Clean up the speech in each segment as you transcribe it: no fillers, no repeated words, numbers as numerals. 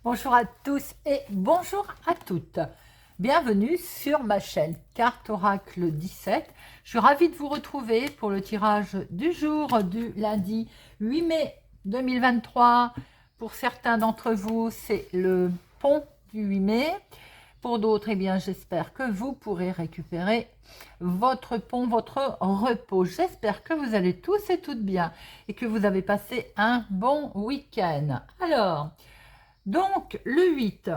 Bonjour à tous et bonjour à toutes. Bienvenue sur ma chaîne Carte Oracle 17. Je suis ravie de vous retrouver pour le tirage du jour du lundi 8 mai 2023. Pour certains d'entre vous, c'est le pont du 8 mai. Pour d'autres, eh bien, j'espère que vous pourrez récupérer votre pont, votre repos. J'espère que vous allez tous et toutes bien et que vous avez passé un bon week-end. Alors, donc, le 8,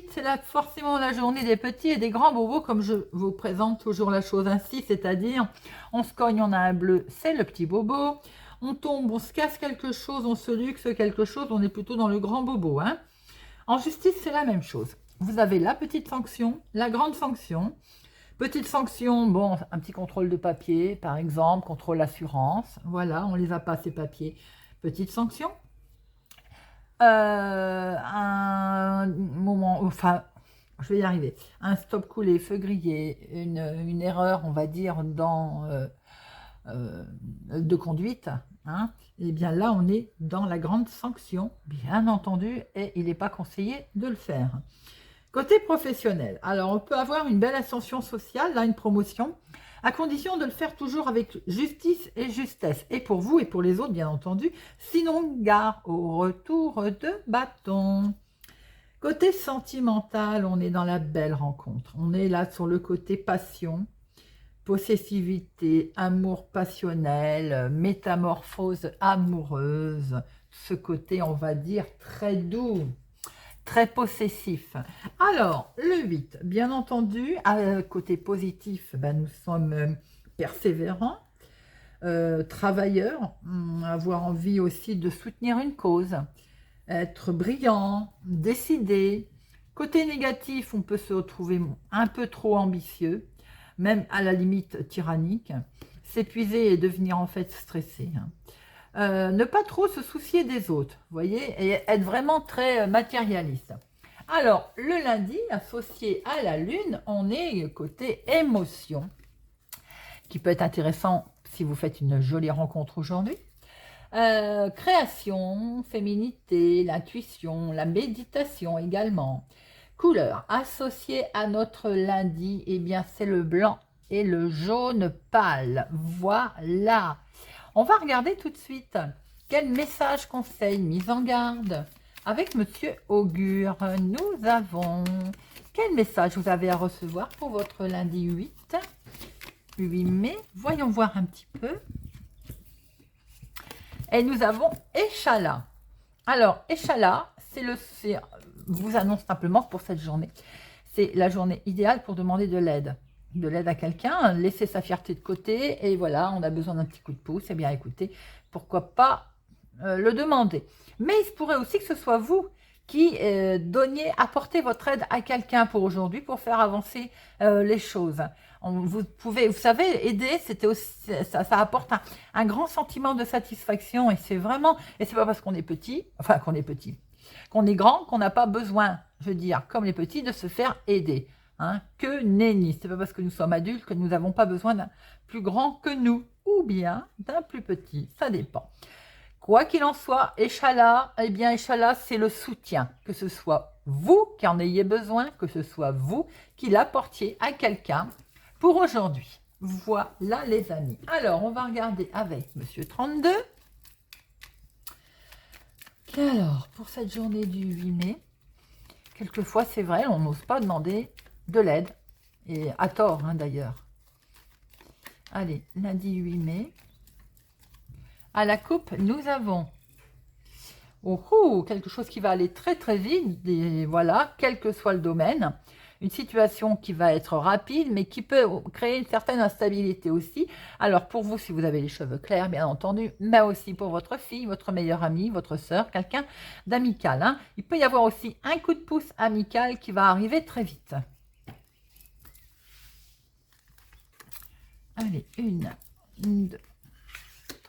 c'est forcément la journée des petits et des grands bobos, comme je vous présente toujours la chose ainsi, c'est-à-dire, on se cogne, on a un bleu, c'est le petit bobo, on tombe, on se casse quelque chose, on se luxe quelque chose, on est plutôt dans le grand bobo. Hein. En justice, c'est la même chose. Vous avez la petite sanction, la grande sanction. Petite sanction, bon, un petit contrôle de papier, par exemple, contrôle assurance, voilà, on les a pas ces papiers. Petite sanction. Un moment, enfin, je vais y arriver, un stop coulé, feu grillé, une erreur, on va dire, de conduite, hein, et bien là, on est dans la grande sanction, bien entendu, et il n'est pas conseillé de le faire. Côté professionnel, alors on peut avoir une belle ascension sociale, là, une promotion, à condition de le faire toujours avec justice et justesse, et pour vous et pour les autres, bien entendu, sinon gare au retour de bâton. Côté sentimental, on est dans la belle rencontre, on est là sur le côté passion, possessivité, amour passionnel, métamorphose amoureuse, ce côté, on va dire, très doux, très possessif. Alors, le 8, bien entendu, côté positif, ben, nous sommes persévérants, travailleurs, avoir envie aussi de soutenir une cause, être brillant, décidé. Côté négatif, on peut se retrouver un peu trop ambitieux, même à la limite tyrannique, s'épuiser et devenir en fait stressé. Hein. Ne pas trop se soucier des autres, vous voyez, et être vraiment très matérialiste. Alors, le lundi, associé à la lune, on est côté émotion, qui peut être intéressant si vous faites une jolie rencontre aujourd'hui. Création, féminité, l'intuition, la méditation également. Couleur associée à notre lundi, eh bien c'est le blanc et le jaune pâle. Voilà. On va regarder tout de suite quel message, conseil, mise en garde avec Monsieur Augure. Nous avons quel message vous avez à recevoir pour votre lundi 8 mai. Voyons voir un petit peu. Et nous avons Échala. Alors, Échala, vous annonce simplement pour cette journée. C'est la journée idéale pour demander de l'aide à quelqu'un, laisser sa fierté de côté, et voilà, on a besoin d'un petit coup de pouce, et bien écoutez, pourquoi pas le demander. Mais il se pourrait aussi que ce soit vous qui apportez votre aide à quelqu'un pour aujourd'hui, pour faire avancer les choses. Vous savez, aider, ça apporte un grand sentiment de satisfaction, et c'est vraiment, et c'est pas parce qu'on est petit, qu'on est grand, qu'on n'a pas besoin, je veux dire, comme les petits, de se faire aider. Hein, que nenni, c'est pas parce que nous sommes adultes que nous n'avons pas besoin d'un plus grand que nous, ou bien d'un plus petit, ça dépend. Quoi qu'il en soit, Échala, eh bien Échala, c'est le soutien, que ce soit vous qui en ayez besoin, que ce soit vous qui l'apportiez à quelqu'un pour aujourd'hui. Voilà les amis. Alors, on va regarder avec Monsieur 32. Alors, pour cette journée du 8 mai, quelquefois c'est vrai, on n'ose pas demander de l'aide, et à tort hein, d'ailleurs. Allez, lundi 8 mai. À la coupe, nous avons quelque chose qui va aller très très vite, et voilà, quel que soit le domaine. Une situation qui va être rapide, mais qui peut créer une certaine instabilité aussi. Alors pour vous, si vous avez les cheveux clairs, bien entendu, mais aussi pour votre fille, votre meilleure amie, votre sœur, quelqu'un d'amical. Hein. Il peut y avoir aussi un coup de pouce amical qui va arriver très vite. Allez, 1, 2,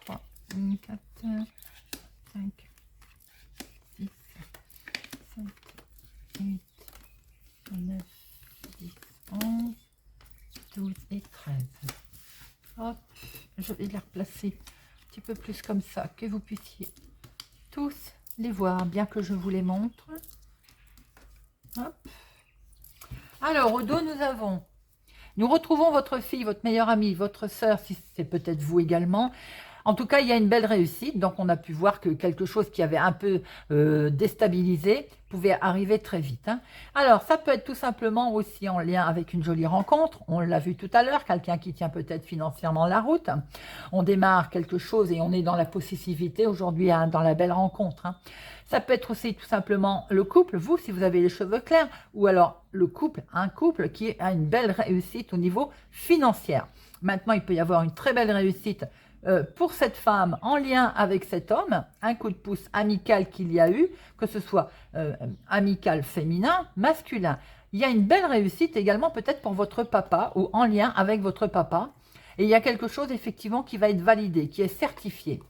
3, 4, 5, 6, 7, 8, 9, 10, 11, 12 et 13. Hop, je vais les replacer un petit peu plus comme ça, que vous puissiez tous les voir, bien que je vous les montre. Hop. Alors, au dos, nous retrouvons votre fille, votre meilleure amie, votre sœur, si c'est peut-être vous également. En tout cas, il y a une belle réussite. Donc, on a pu voir que quelque chose qui avait un peu déstabilisé pouvait arriver très vite. Hein. Alors, ça peut être tout simplement aussi en lien avec une jolie rencontre. On l'a vu tout à l'heure, quelqu'un qui tient peut-être financièrement la route. On démarre quelque chose et on est dans la possessivité aujourd'hui, hein, dans la belle rencontre. Hein. Ça peut être aussi tout simplement le couple, vous, si vous avez les cheveux clairs, ou alors le couple, un couple qui a une belle réussite au niveau financier. Maintenant, il peut y avoir une très belle réussite pour cette femme en lien avec cet homme, un coup de pouce amical qu'il y a eu, que ce soit amical féminin, masculin. Il y a une belle réussite également peut-être pour votre papa ou en lien avec votre papa. Et il y a quelque chose effectivement qui va être validé, qui est certifié.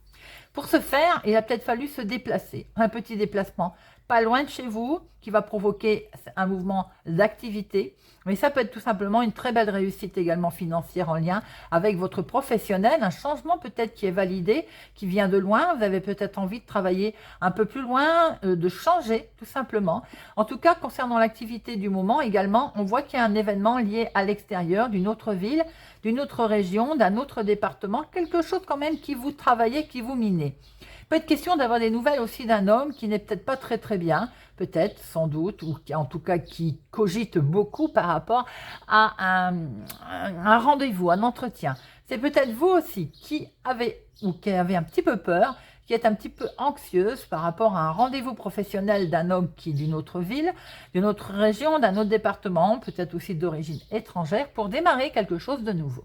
Pour ce faire, il a peut-être fallu se déplacer, un petit déplacement pas loin de chez vous, qui va provoquer un mouvement d'activité. Mais ça peut être tout simplement une très belle réussite également financière en lien avec votre professionnel, un changement peut-être qui est validé, qui vient de loin. Vous avez peut-être envie de travailler un peu plus loin, de changer tout simplement. En tout cas, concernant l'activité du moment également, on voit qu'il y a un événement lié à l'extérieur, d'une autre ville, d'une autre région, d'un autre département, quelque chose quand même qui vous travaillez, qui vous minez. Il peut être question d'avoir des nouvelles aussi d'un homme qui n'est peut-être pas très bien, peut-être, sans doute, ou qui, en tout cas qui cogite beaucoup par rapport à un rendez-vous, un entretien. C'est peut-être vous aussi qui avez un petit peu peur, qui êtes un petit peu anxieuse par rapport à un rendez-vous professionnel d'un homme qui est d'une autre ville, d'une autre région, d'un autre département, peut-être aussi d'origine étrangère, pour démarrer quelque chose de nouveau.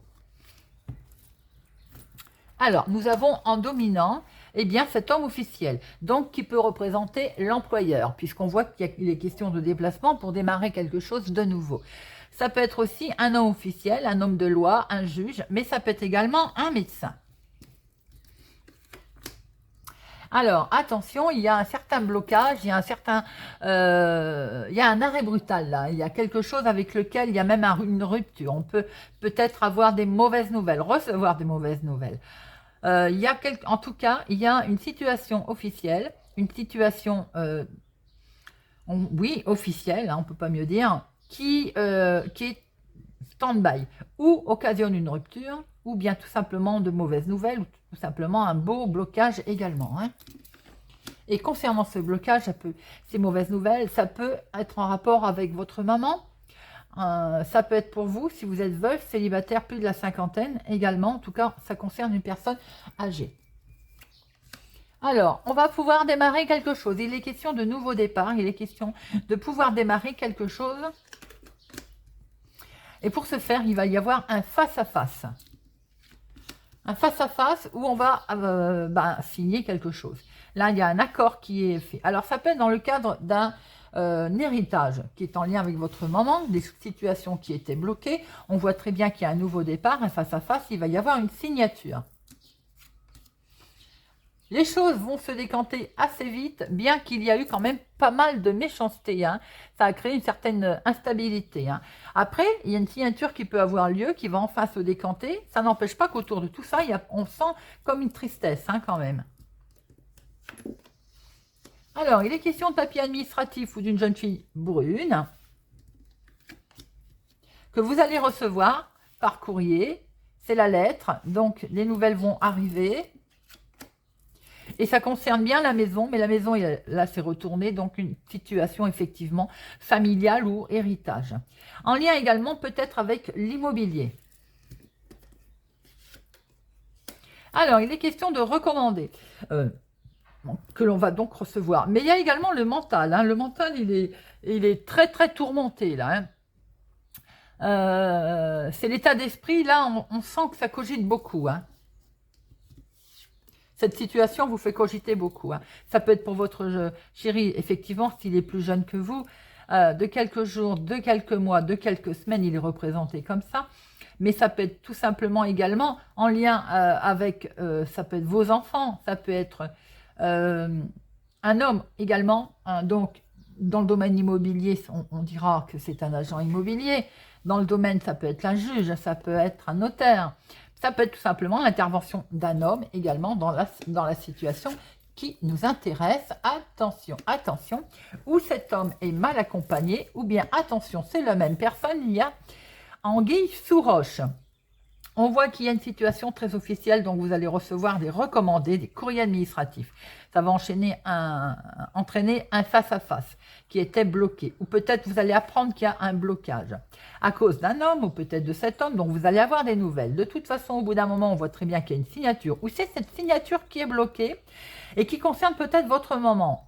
Alors, nous avons en dominant, eh bien, cet homme officiel, donc qui peut représenter l'employeur, puisqu'on voit qu'il est question de déplacement pour démarrer quelque chose de nouveau. Ça peut être aussi un homme officiel, un homme de loi, un juge, mais ça peut être également un médecin. Alors, attention, il y a un certain blocage, il y a un arrêt brutal là, il y a quelque chose avec lequel il y a même une rupture. On peut peut-être avoir des mauvaises nouvelles, recevoir des mauvaises nouvelles. En tout cas, il y a une situation officielle, une situation, oui, officielle, hein, on ne peut pas mieux dire, qui est stand-by, ou occasionne une rupture, ou bien tout simplement de mauvaises nouvelles, ou tout simplement un beau blocage également. Hein. Et concernant ce blocage, ces mauvaises nouvelles, ça peut être en rapport avec votre maman, ça peut être pour vous, si vous êtes veuf, célibataire, plus de la cinquantaine, également, en tout cas, ça concerne une personne âgée. Alors, on va pouvoir démarrer quelque chose. Il est question de nouveau départ, il est question de pouvoir démarrer quelque chose. Et pour ce faire, il va y avoir un face-à-face. Un face-à-face où on va signer quelque chose. Là, il y a un accord qui est fait. Alors, ça peut être dans le cadre d'un héritage qui est en lien avec votre maman, des situations qui étaient bloquées. On voit très bien qu'il y a un nouveau départ, un face-à-face, il va y avoir une signature. Les choses vont se décanter assez vite, bien qu'il y a eu quand même pas mal de méchanceté. Hein. Ça a créé une certaine instabilité. Hein. Après, il y a une signature qui peut avoir lieu, qui va enfin se décanter. Ça n'empêche pas qu'autour de tout ça, on sent comme une tristesse hein, quand même. Alors, il est question de papier administratif ou d'une jeune fille brune que vous allez recevoir par courrier. C'est la lettre, donc les nouvelles vont arriver. Et ça concerne bien la maison, mais la maison, là, c'est retourné, donc une situation effectivement familiale ou héritage. En lien également peut-être avec l'immobilier. Alors, il est question de recommander, que l'on va donc recevoir. Mais il y a également le mental. Hein. Le mental, il est très, très tourmenté, là. Hein. C'est l'état d'esprit, là, on sent que ça cogite beaucoup, hein. Cette situation vous fait cogiter beaucoup. Hein. Ça peut être pour votre chéri, effectivement, s'il est plus jeune que vous, de quelques jours, de quelques mois, de quelques semaines, il est représenté comme ça. Mais ça peut être tout simplement également en lien avec, ça peut être vos enfants, ça peut être un homme également. Hein, donc, dans le domaine immobilier, on dira que c'est un agent immobilier. Dans le domaine, ça peut être un juge, ça peut être un notaire. Ça peut être tout simplement l'intervention d'un homme également dans la situation qui nous intéresse. Attention, attention, ou cet homme est mal accompagné, ou bien attention, c'est la même personne, il y a anguille sous roche. On voit qu'il y a une situation très officielle, donc vous allez recevoir des recommandés, des courriers administratifs. Ça va entraîner un face-à-face qui était bloqué. Ou peut-être vous allez apprendre qu'il y a un blocage à cause d'un homme ou peut-être de cet homme, donc vous allez avoir des nouvelles. De toute façon, au bout d'un moment, on voit très bien qu'il y a une signature, ou c'est cette signature qui est bloquée et qui concerne peut-être votre maman.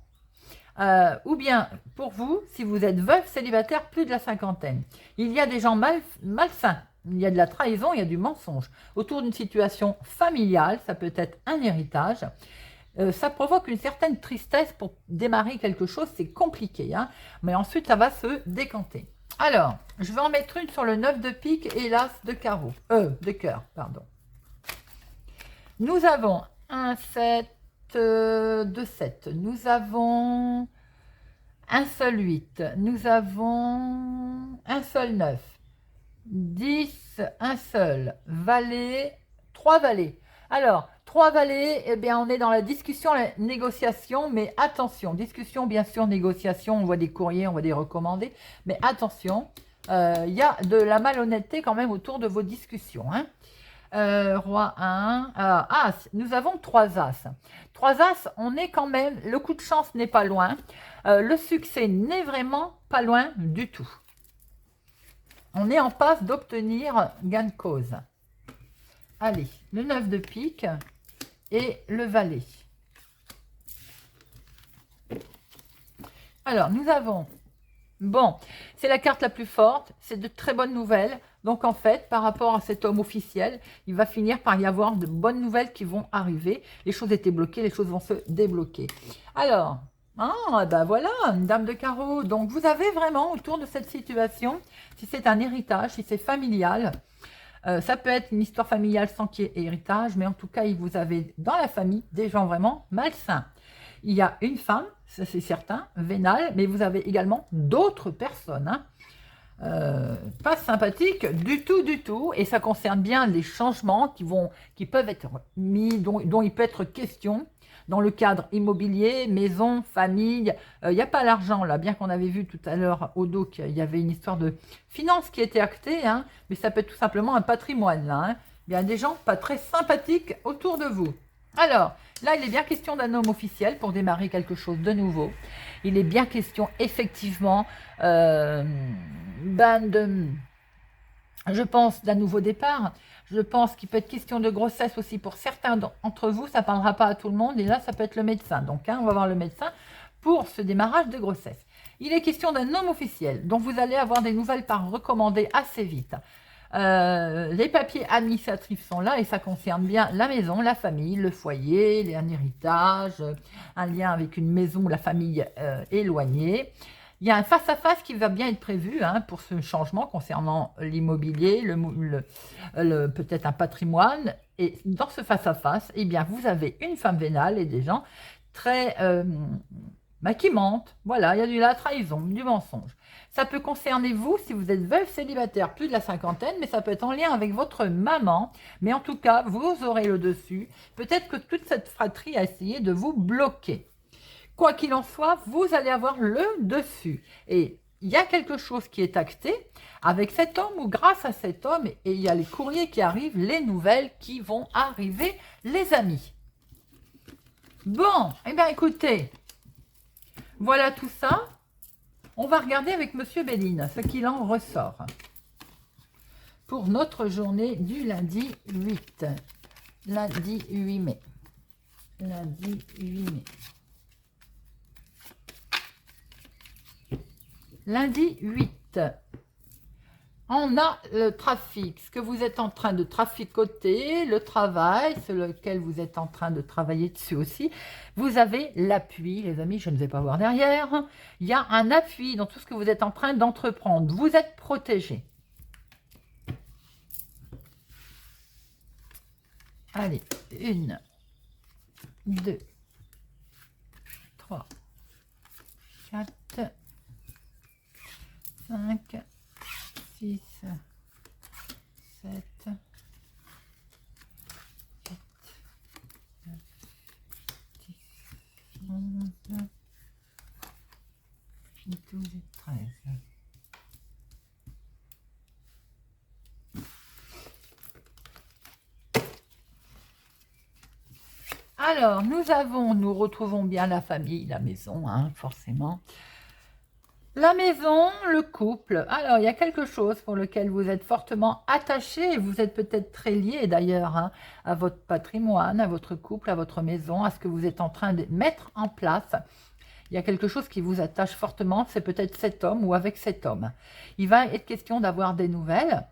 Ou bien, pour vous, si vous êtes veuf, célibataire, plus de la cinquantaine, il y a des gens malsains. Il y a de la trahison, il y a du mensonge. Autour d'une situation familiale, ça peut être un héritage. Ça provoque une certaine tristesse pour démarrer quelque chose, c'est compliqué. Hein, mais ensuite, ça va se décanter. Alors, je vais en mettre une sur le 9 de pique et l'as de carreau. De cœur, pardon. Nous avons un 7 de 7. Nous avons un seul 8. Nous avons un seul 9. 10, un seul, valet, 3 valets. Alors, 3 valets, eh bien, on est dans la discussion, la négociation, mais attention, discussion, bien sûr, négociation, on voit des courriers, on voit des recommandés, mais attention, il y a de la malhonnêteté quand même autour de vos discussions. Hein. Roi 1, As, nous avons 3 As. 3 As, on est quand même, le coup de chance n'est pas loin, le succès n'est vraiment pas loin du tout. On est en passe d'obtenir gain de cause. Allez, le 9 de pique et le valet. Alors, nous avons... Bon, c'est la carte la plus forte, c'est de très bonnes nouvelles. Donc, en fait, par rapport à cet homme officiel, il va finir par y avoir de bonnes nouvelles qui vont arriver. Les choses étaient bloquées, les choses vont se débloquer. Alors... ben voilà, une dame de carreau. Donc, vous avez vraiment autour de cette situation, si c'est un héritage, si c'est familial, ça peut être une histoire familiale sans qu'il y ait héritage, mais en tout cas, vous avez dans la famille des gens vraiment malsains. Il y a une femme, ça c'est certain, vénale, mais vous avez également d'autres personnes, hein, pas sympathiques du tout, et ça concerne bien les changements qui peuvent être mis, dont il peut être question, dans le cadre immobilier, maison, famille. Il n'y a pas l'argent là, bien qu'on avait vu tout à l'heure au dos qu'il y avait une histoire de finance qui était actée, hein, mais ça peut être tout simplement un patrimoine là. Hein. Il y a des gens pas très sympathiques autour de vous. Alors, là, il est bien question d'un homme officiel pour démarrer quelque chose de nouveau. Il est bien question, effectivement, je pense, d'un nouveau départ. Je pense qu'il peut être question de grossesse aussi pour certains d'entre vous. Ça ne parlera pas à tout le monde. Et là, ça peut être le médecin. Donc, hein, on va voir le médecin pour ce démarrage de grossesse. Il est question d'un homme officiel. Donc, vous allez avoir des nouvelles par recommandées assez vite. Les papiers administratifs sont là et ça concerne bien la maison, la famille, le foyer, un héritage, un lien avec une maison ou la famille éloignée. Il y a un face-à-face qui va bien être prévu hein, pour ce changement concernant l'immobilier, peut-être un patrimoine. Et dans ce face-à-face, eh bien, vous avez une femme vénale et des gens très qui mentent. Voilà, il y a de la trahison, du mensonge. Ça peut concerner vous si vous êtes veuve célibataire, plus de la cinquantaine, mais ça peut être en lien avec votre maman. Mais en tout cas, vous aurez le dessus. Peut-être que toute cette fratrie a essayé de vous bloquer. Quoi qu'il en soit, vous allez avoir le dessus. Et il y a quelque chose qui est acté avec cet homme ou grâce à cet homme. Et il y a les courriers qui arrivent, les nouvelles qui vont arriver, les amis. Bon, eh bien écoutez, voilà tout ça. On va regarder avec Monsieur Béline ce qu'il en ressort. Pour notre journée du lundi 8. Lundi 8 mai. Lundi 8 mai. Lundi 8, on a le trafic, ce que vous êtes en train de traficoter, le travail, sur lequel vous êtes en train de travailler dessus aussi. Vous avez l'appui, les amis, je ne vais pas voir derrière. Il y a un appui dans tout ce que vous êtes en train d'entreprendre. Vous êtes protégé. Allez, 1, 2, 3, 4, 5, 6, 7, 8, 9, 10, Alors, nous retrouvons bien la famille, la maison, hein, forcément. La maison, le couple. Alors, il y a quelque chose pour lequel vous êtes fortement attaché. Vous êtes peut-être très lié d'ailleurs, hein, à votre patrimoine, à votre couple, à votre maison, à ce que vous êtes en train de mettre en place. Il y a quelque chose qui vous attache fortement. C'est peut-être cet homme ou avec cet homme. Il va être question d'avoir des nouvelles.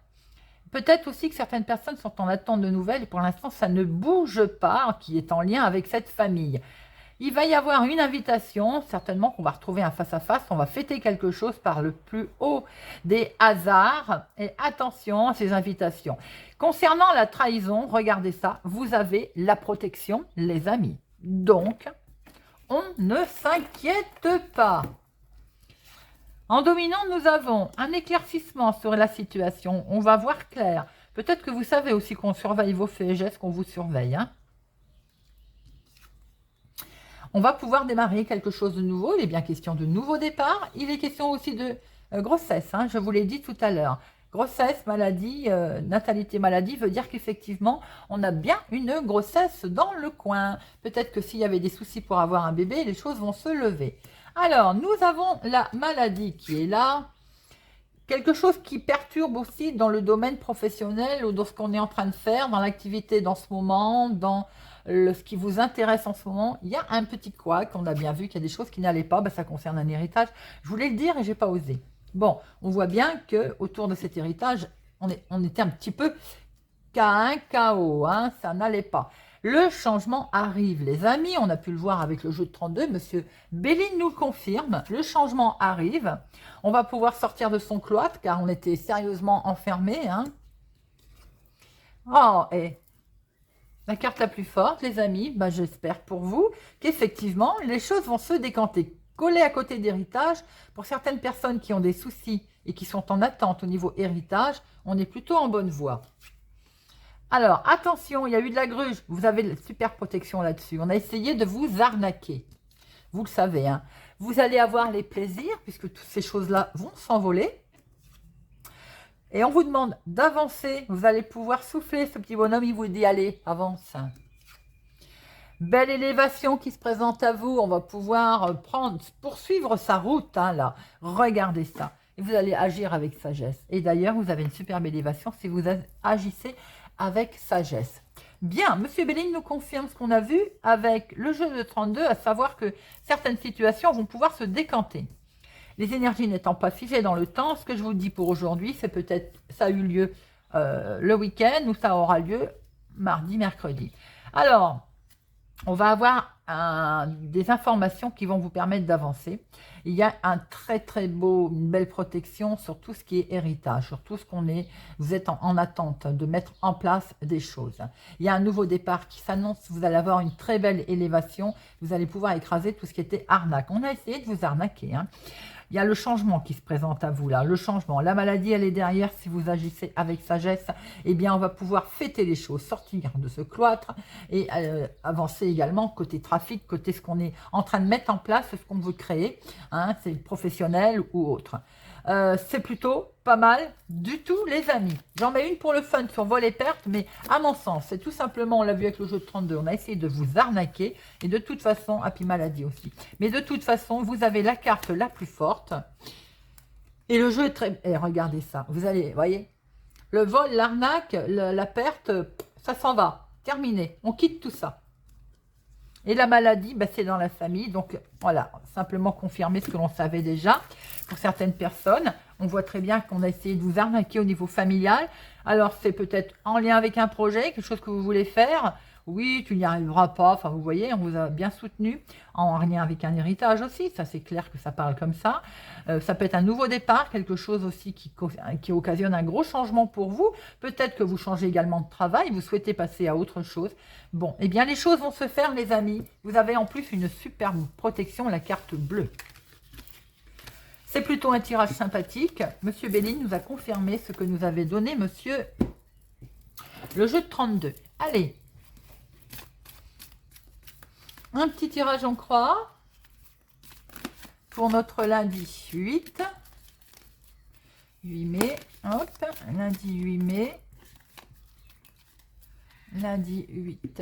Peut-être aussi que certaines personnes sont en attente de nouvelles et pour l'instant, ça ne bouge pas, qui est en lien avec cette famille. Il va y avoir une invitation, certainement qu'on va retrouver un face-à-face, on va fêter quelque chose par le plus haut des hasards. Et attention à ces invitations. Concernant la trahison, regardez ça, vous avez la protection, les amis. Donc, on ne s'inquiète pas. En dominant, nous avons un éclaircissement sur la situation, on va voir clair. Peut-être que vous savez aussi qu'on surveille vos faits et gestes, qu'on vous surveille, hein. On va pouvoir démarrer quelque chose de nouveau. Il est bien question de nouveau départ. Il est question aussi de grossesse, hein, je vous l'ai dit tout à l'heure. Grossesse, maladie, natalité, maladie veut dire qu'effectivement, on a bien une grossesse dans le coin. Peut-être que s'il y avait des soucis pour avoir un bébé, les choses vont se lever. Alors, nous avons la maladie qui est là. Quelque chose qui perturbe aussi dans le domaine professionnel ou dans ce qu'on est en train de faire, dans l'activité dans ce moment, dans ce qui vous intéresse en ce moment. Il y a un petit couac, on a bien vu qu'il y a des choses qui n'allaient pas, ça concerne un héritage. Je voulais le dire et j'ai pas osé. Bon, on voit bien que autour de cet héritage, on était un petit peu KO, hein, ça n'allait pas. Le changement arrive, les amis, on a pu le voir avec le jeu de 32, Monsieur Béline nous le confirme, le changement arrive, on va pouvoir sortir de son cloître, car on était sérieusement enfermés, hein. Oh, et la carte la plus forte, les amis, j'espère pour vous qu'effectivement, les choses vont se décanter. Coller à côté d'héritage, pour certaines personnes qui ont des soucis et qui sont en attente au niveau héritage, on est plutôt en bonne voie. Alors, attention, il y a eu de la gruge. Vous avez de super protection là-dessus. On a essayé de vous arnaquer. Vous le savez, hein. Vous allez avoir les plaisirs, puisque toutes ces choses-là vont s'envoler. Et on vous demande d'avancer. Vous allez pouvoir souffler. Ce petit bonhomme, il vous dit, allez, avance. Belle élévation qui se présente à vous. On va pouvoir poursuivre sa route, hein, là. Regardez ça. Et vous allez agir avec sagesse. Et d'ailleurs, vous avez une superbe élévation si vous agissez avec sagesse. Bien, Monsieur Béline nous confirme ce qu'on a vu avec le jeu de 32, à savoir que certaines situations vont pouvoir se décanter. Les énergies n'étant pas figées dans le temps, ce que je vous dis pour aujourd'hui, c'est peut-être ça a eu lieu le week-end ou ça aura lieu mardi, mercredi. Alors, on va avoir des informations qui vont vous permettre d'avancer. Il y a un une belle protection sur tout ce qui est héritage, sur tout ce vous êtes en attente de mettre en place des choses. Il y a un nouveau départ qui s'annonce, vous allez avoir une très belle élévation, vous allez pouvoir écraser tout ce qui était arnaque. On a essayé de vous arnaquer, hein. Il y a le changement qui se présente à vous là, le changement. La maladie, elle est derrière. Si vous agissez avec sagesse, eh bien, on va pouvoir fêter les choses, sortir de ce cloître et avancer également côté trafic, côté ce qu'on est en train de mettre en place, ce qu'on veut créer, hein, c'est professionnel ou autre. C'est plutôt pas mal du tout, les amis. J'en mets une pour le fun sur vol et perte, mais à mon sens, c'est tout simplement, on l'a vu avec le jeu de 32, on a essayé de vous arnaquer, et de toute façon, Happy Maladie aussi. Mais de toute façon, vous avez la carte la plus forte, et le jeu est très... Et regardez ça, vous allez, voyez, le vol, l'arnaque, la perte, ça s'en va, terminé, on quitte tout ça. Et la maladie, c'est dans la famille. Donc, voilà, simplement confirmer ce que l'on savait déjà. Pour certaines personnes, on voit très bien qu'on a essayé de vous arnaquer au niveau familial. Alors, c'est peut-être en lien avec un projet, quelque chose que vous voulez faire. Oui, tu n'y arriveras pas. Enfin, vous voyez, on vous a bien soutenu. En lien avec un héritage aussi. Ça, c'est clair que ça parle comme ça. Ça peut être un nouveau départ, quelque chose aussi qui occasionne un gros changement pour vous. Peut-être que vous changez également de travail, vous souhaitez passer à autre chose. Bon, eh bien, les choses vont se faire, les amis. Vous avez en plus une superbe protection, la carte bleue. C'est plutôt un tirage sympathique. Monsieur Béline nous a confirmé ce que nous avait donné monsieur le jeu de 32. Allez. Un petit tirage en croix pour notre lundi 8 mai. Hop, lundi 8 mai. Lundi 8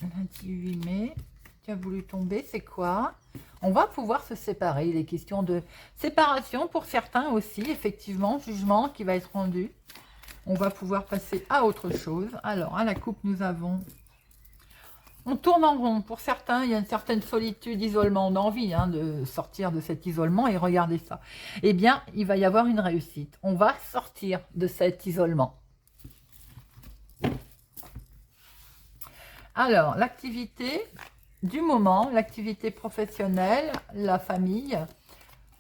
Lundi 8 mai, tu as voulu tomber, c'est quoi? On va pouvoir se séparer. Il est question de séparation pour certains aussi, effectivement, jugement qui va être rendu. On va pouvoir passer à autre chose. Alors, à la coupe, nous avons... On tourne en rond. Pour certains, il y a une certaine solitude, isolement. On a envie de sortir de cet isolement et regardez ça. Eh bien, il va y avoir une réussite. On va sortir de cet isolement. Alors, l'activité du moment, l'activité professionnelle, la famille,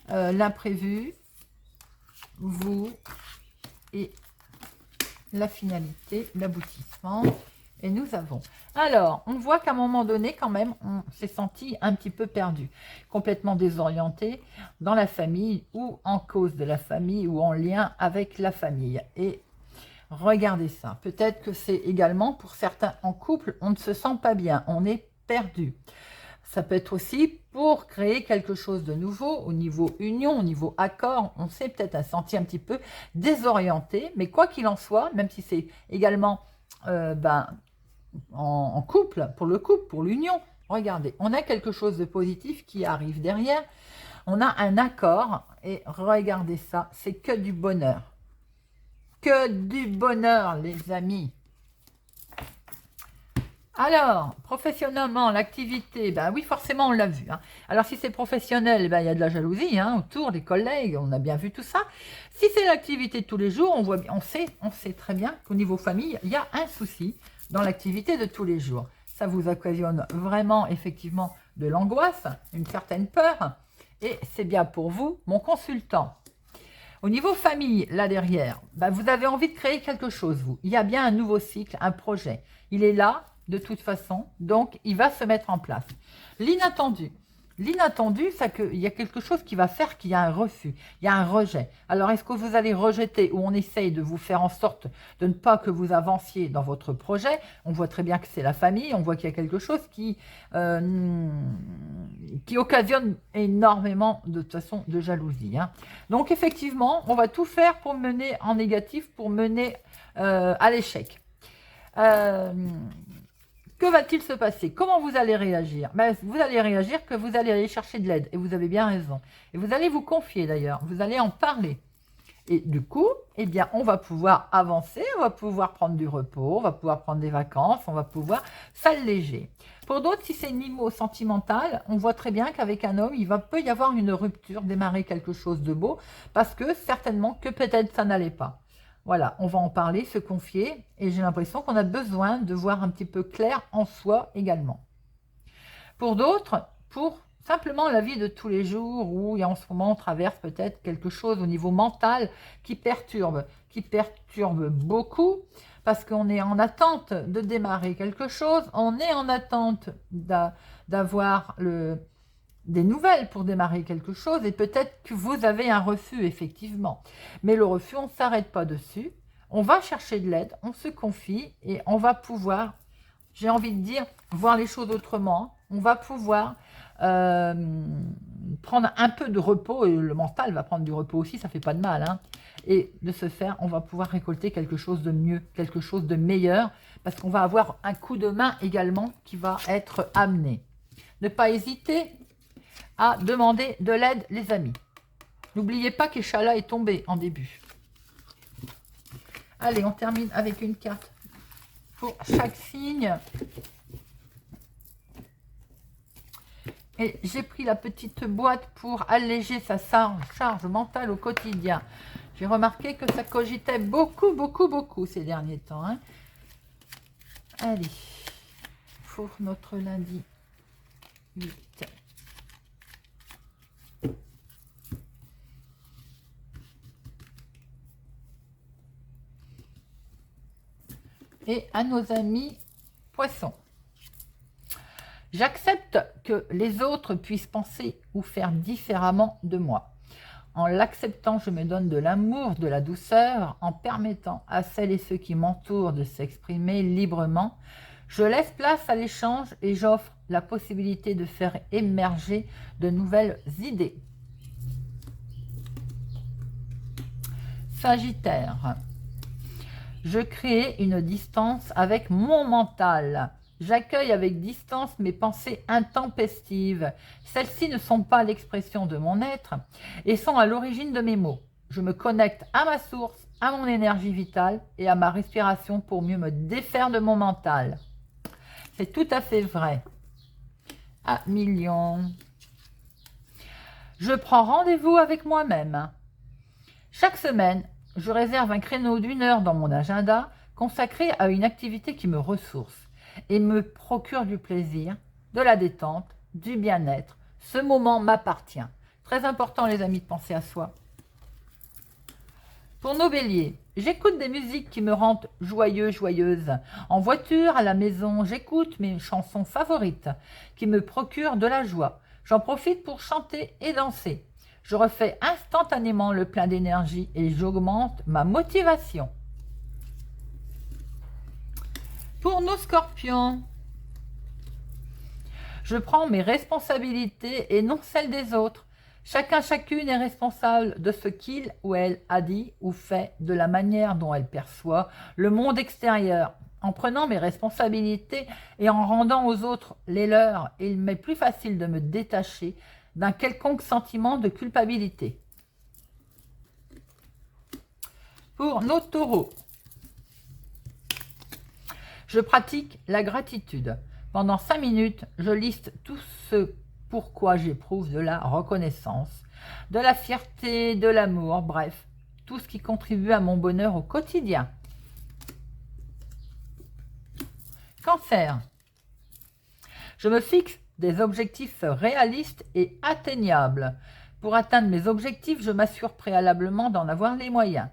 l'imprévu, vous et la finalité, l'aboutissement. Et nous avons... Alors, on voit qu'à un moment donné, quand même, on s'est senti un petit peu perdu, complètement désorienté dans la famille ou en cause de la famille ou en lien avec la famille. Et regardez ça. Peut-être que c'est également pour certains en couple, on ne se sent pas bien, on est perdu. Ça peut être aussi pour créer quelque chose de nouveau au niveau union, au niveau accord. On s'est peut-être senti un petit peu désorienté, mais quoi qu'il en soit, même si c'est également en couple, pour l'union, regardez, on a quelque chose de positif qui arrive derrière. On a un accord et regardez ça, c'est que du bonheur. Que du bonheur, les amis. Alors, professionnellement, l'activité, ben oui, forcément, on l'a vu. Alors, si c'est professionnel, ben, il y a de la jalousie autour des collègues, on a bien vu tout ça. Si c'est l'activité de tous les jours, on sait très bien qu'au niveau famille, il y a un souci dans l'activité de tous les jours. Ça vous occasionne vraiment, effectivement, de l'angoisse, une certaine peur, et c'est bien pour vous, mon consultant. Au niveau famille, là derrière, ben, vous avez envie de créer quelque chose, vous. Il y a bien un nouveau cycle, un projet. Il est là, de toute façon, donc il va se mettre en place. L'inattendu. L'inattendu, c'est qu'il y a quelque chose qui va faire qu'il y a un refus, il y a un rejet. Alors, est-ce que vous allez rejeter ou on essaye de vous faire en sorte de ne pas que vous avanciez dans votre projet? On voit très bien que c'est la famille, on voit qu'il y a quelque chose qui occasionne énormément de toute façon de jalousie. Donc, effectivement, on va tout faire pour mener en négatif, pour mener à l'échec. Que va-t-il se passer? Comment vous allez réagir? Ben, vous allez réagir que vous allez aller chercher de l'aide. Et vous avez bien raison. Et vous allez vous confier d'ailleurs. Vous allez en parler. Et du coup, eh bien, on va pouvoir avancer. On va pouvoir prendre du repos. On va pouvoir prendre des vacances. On va pouvoir s'alléger. Pour d'autres, si c'est niveau sentimental, on voit très bien qu'avec un homme, peut y avoir une rupture, démarrer quelque chose de beau. Parce que certainement que peut-être ça n'allait pas. Voilà, on va en parler, se confier, et j'ai l'impression qu'on a besoin de voir un petit peu clair en soi également. Pour d'autres, pour simplement la vie de tous les jours, où en ce moment on traverse peut-être quelque chose au niveau mental qui perturbe beaucoup, parce qu'on est en attente de démarrer quelque chose, on est en attente d'avoir des nouvelles pour démarrer quelque chose, et peut-être que vous avez un refus, effectivement. Mais le refus, on ne s'arrête pas dessus. On va chercher de l'aide, on se confie, et on va pouvoir, j'ai envie de dire, voir les choses autrement. On va pouvoir prendre un peu de repos, et le mental va prendre du repos aussi, ça ne fait pas de mal. Et de ce faire, on va pouvoir récolter quelque chose de mieux, quelque chose de meilleur, parce qu'on va avoir un coup de main également qui va être amené. Ne pas hésiter à demander de l'aide, les amis. N'oubliez pas qu'Échala est tombé en début. Allez, on termine avec une carte pour chaque signe. Et j'ai pris la petite boîte pour alléger sa charge mentale au quotidien. J'ai remarqué que ça cogitait beaucoup ces derniers temps. Allez, pour notre lundi 8. Et à nos amis poissons. J'accepte que les autres puissent penser ou faire différemment de moi. En l'acceptant, je me donne de l'amour, de la douceur, en permettant à celles et ceux qui m'entourent de s'exprimer librement. Je laisse place à l'échange et j'offre la possibilité de faire émerger de nouvelles idées. Sagittaire. Je crée une distance avec mon mental. J'accueille avec distance mes pensées intempestives. Celles-ci ne sont pas l'expression de mon être et sont à l'origine de mes mots. Je me connecte à ma source, à mon énergie vitale et à ma respiration pour mieux me défaire de mon mental. C'est tout à fait vrai. Ah, millions. Je prends rendez-vous avec moi-même. Chaque semaine, je réserve un créneau d'1 heure dans mon agenda consacré à une activité qui me ressource et me procure du plaisir, de la détente, du bien-être. Ce moment m'appartient. Très important, les amis, de penser à soi. Pour nos béliers, j'écoute des musiques qui me rendent joyeux, joyeuse. En voiture, à la maison, j'écoute mes chansons favorites qui me procurent de la joie. J'en profite pour chanter et danser. Je refais instantanément le plein d'énergie et j'augmente ma motivation. Pour nos scorpions, je prends mes responsabilités et non celles des autres. Chacun, chacune est responsable de ce qu'il ou elle a dit ou fait, de la manière dont elle perçoit le monde extérieur. En prenant mes responsabilités et en rendant aux autres les leurs, il m'est plus facile de me détacher d'un quelconque sentiment de culpabilité. Pour nos taureaux, je pratique la gratitude. Pendant 5 minutes, je liste tout ce pourquoi j'éprouve de la reconnaissance, de la fierté, de l'amour, bref, tout ce qui contribue à mon bonheur au quotidien. Cancer. Je me fixe des objectifs réalistes et atteignables. Pour atteindre mes objectifs, je m'assure préalablement d'en avoir les moyens.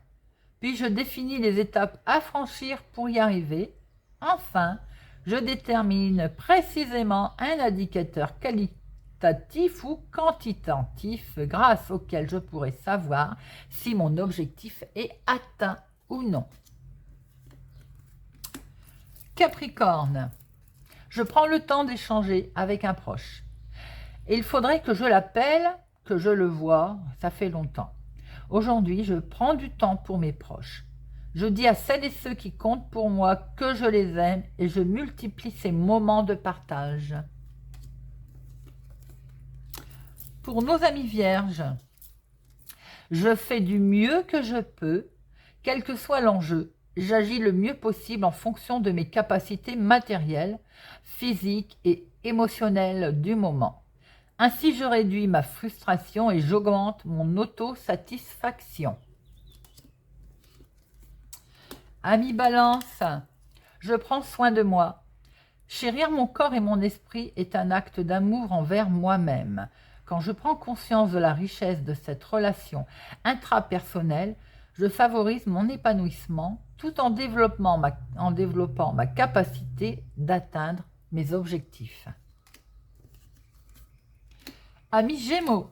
Puis je définis les étapes à franchir pour y arriver. Enfin, je détermine précisément un indicateur qualitatif ou quantitatif grâce auquel je pourrai savoir si mon objectif est atteint ou non. Capricorne. Je prends le temps d'échanger avec un proche. Il faudrait que je l'appelle, que je le voie, ça fait longtemps. Aujourd'hui, je prends du temps pour mes proches. Je dis à celles et ceux qui comptent pour moi que je les aime et je multiplie ces moments de partage. Pour nos amis vierges, je fais du mieux que je peux, quel que soit l'enjeu. J'agis le mieux possible en fonction de mes capacités matérielles, physiques et émotionnelles du moment. Ainsi, je réduis ma frustration et j'augmente mon autosatisfaction. Ami Balance, je prends soin de moi. Chérir mon corps et mon esprit est un acte d'amour envers moi-même. Quand je prends conscience de la richesse de cette relation intrapersonnelle, je favorise mon épanouissement tout en développant ma capacité d'atteindre mes objectifs. Amis Gémeaux,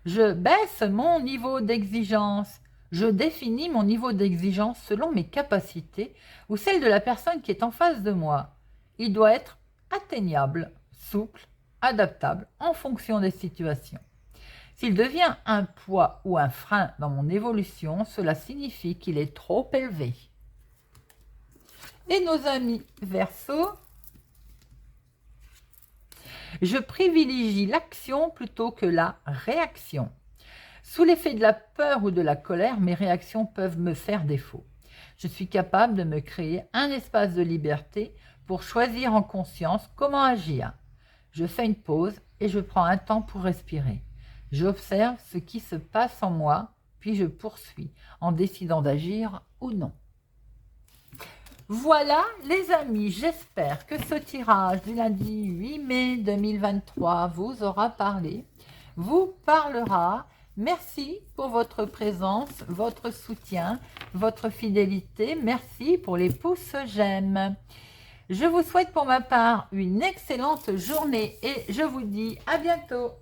je baisse mon niveau d'exigence. Je définis mon niveau d'exigence selon mes capacités ou celles de la personne qui est en face de moi. Il doit être atteignable, souple, adaptable en fonction des situations. S'il devient un poids ou un frein dans mon évolution, cela signifie qu'il est trop élevé. Et nos amis Verseaux, je privilégie l'action plutôt que la réaction. Sous l'effet de la peur ou de la colère, mes réactions peuvent me faire défaut. Je suis capable de me créer un espace de liberté pour choisir en conscience comment agir. Je fais une pause et je prends un temps pour respirer. J'observe ce qui se passe en moi, puis je poursuis en décidant d'agir ou non. Voilà les amis, j'espère que ce tirage du lundi 8 mai 2023 vous aura parlé, vous parlera. Merci pour votre présence, votre soutien, votre fidélité. Merci pour les pouces j'aime. Je vous souhaite pour ma part une excellente journée et je vous dis à bientôt.